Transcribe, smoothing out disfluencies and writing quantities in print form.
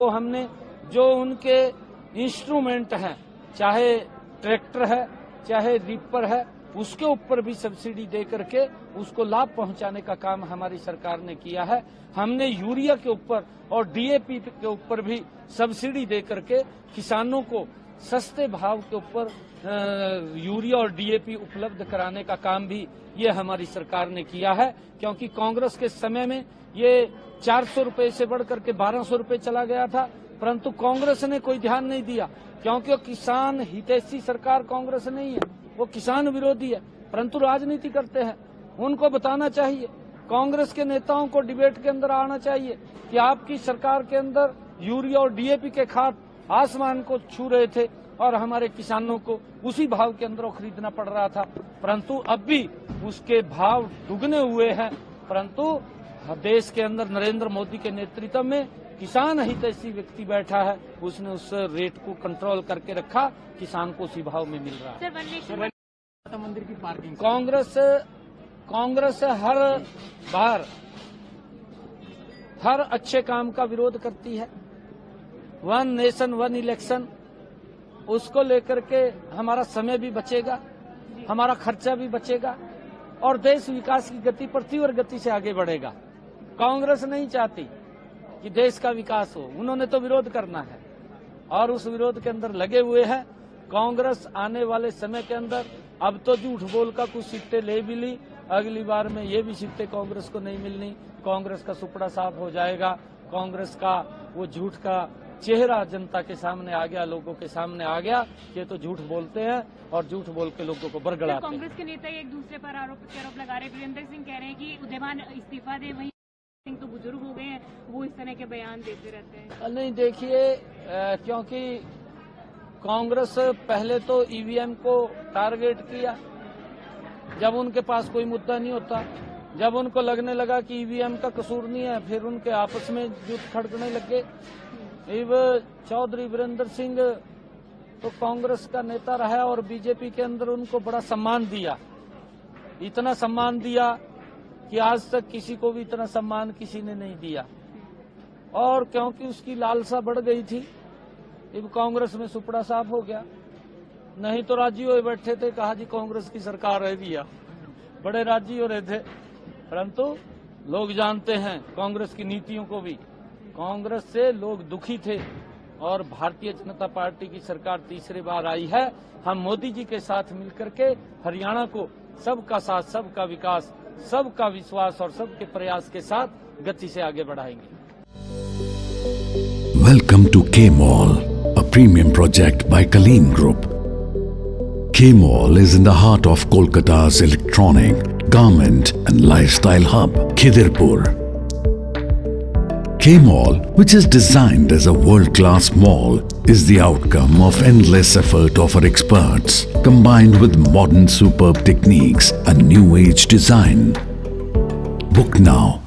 तो हमने जो उनके इंस्ट्रूमेंट हैं, चाहे ट्रैक्टर है चाहे रीपर है, उसके ऊपर भी सब्सिडी दे करके उसको लाभ पहुंचाने का काम हमारी सरकार ने किया है। हमने यूरिया के ऊपर और डीएपी के ऊपर भी सब्सिडी दे करके किसानों को सस्ते भाव के ऊपर यूरिया और डीएपी उपलब्ध कराने का काम भी ये हमारी सरकार ने किया है। क्योंकि कांग्रेस के समय में ये 400 रुपए से बढ़कर के 1200 रुपए चला गया था, परंतु कांग्रेस ने कोई ध्यान नहीं दिया, क्योंकि किसान हितैषी सरकार कांग्रेस नहीं है, वो किसान विरोधी है, परंतु राजनीति करते हैं। उनको बताना चाहिए, कांग्रेस के नेताओं को डिबेट के अंदर आना चाहिए कि आपकी सरकार के अंदर यूरिया और डीएपी के खाद आसमान को छू रहे थे और हमारे किसानों को उसी भाव के अंदर खरीदना पड़ रहा था, परंतु अब भी उसके भाव दुगने हुए हैं। परंतु देश के अंदर नरेंद्र मोदी के नेतृत्व में किसान हितैषी व्यक्ति बैठा है, उसने उस रेट को कंट्रोल करके रखा, किसान को उसी भाव में मिल रहा है। मंदिर की पार्किंग कांग्रेस हर बार हर अच्छे काम का विरोध करती है। वन नेशन वन इलेक्शन, उसको लेकर के हमारा समय भी बचेगा, हमारा खर्चा भी बचेगा और देश विकास की गति पर तीव्र गति से आगे बढ़ेगा। कांग्रेस नहीं चाहती कि देश का विकास हो, उन्होंने तो विरोध करना है और उस विरोध के अंदर लगे हुए हैं। कांग्रेस आने वाले समय के अंदर अब तो झूठ बोल का कुछ सीटें ले भी ली, अगली बार में ये भी सीटें कांग्रेस को नहीं मिलनी। कांग्रेस का सुपड़ा साफ हो जाएगा, कांग्रेस का वो झूठ का चेहरा जनता के सामने आ गया, लोगों के सामने आ गया। ये तो झूठ बोलते हैं और झूठ बोल के लोगों को बरगड़ाते हैं। कांग्रेस के नेता एक दूसरे पर आरोप लगा रहे हैं। वीरेंद्र सिंह कह रहे हैं कि उदयमान इस्तीफा दे, वहीं सिंह तो बुजुर्ग हो गए हैं, वो इस तरह के बयान देते रहते हैं। नहीं, देखिए, क्योंकि कांग्रेस पहले तो ईवीएम को टारगेट किया, जब उनके पास कोई मुद्दा नहीं होता, जब उनको लगने लगा कि ईवीएम का कसूर नहीं है, फिर उनके आपस में जुट खड़कने लगे। चौधरी वीरेंद्र सिंह तो कांग्रेस का नेता रहा है और बीजेपी के अंदर उनको बड़ा सम्मान दिया, इतना सम्मान दिया कि आज तक किसी को भी इतना सम्मान किसी ने नहीं दिया। और क्योंकि उसकी लालसा बढ़ गई थी, अब कांग्रेस में सुपड़ा साफ हो गया। नहीं तो राजी हुए बैठे थे, कहा जी कांग्रेस की सरकार है दिया, बड़े राजी हो रहे थे। परंतु लोग जानते हैं कांग्रेस की नीतियों को भी, कांग्रेस से लोग दुखी थे और भारतीय जनता पार्टी की सरकार तीसरी बार आई है। हम मोदी जी के साथ मिलकर के हरियाणा को सबका साथ, सबका विकास, सबका विश्वास और सबके प्रयास के साथ गति से आगे बढ़ाएंगे। Welcome to K-Mall, a premium project by Kaleen Group. K-Mall is in the heart of Kolkata's electronic, garment and lifestyle hub, Khidirpur. K-Mall, which is designed as a world-class mall, is the outcome of endless effort of our experts, combined with modern superb techniques and new age design. Book now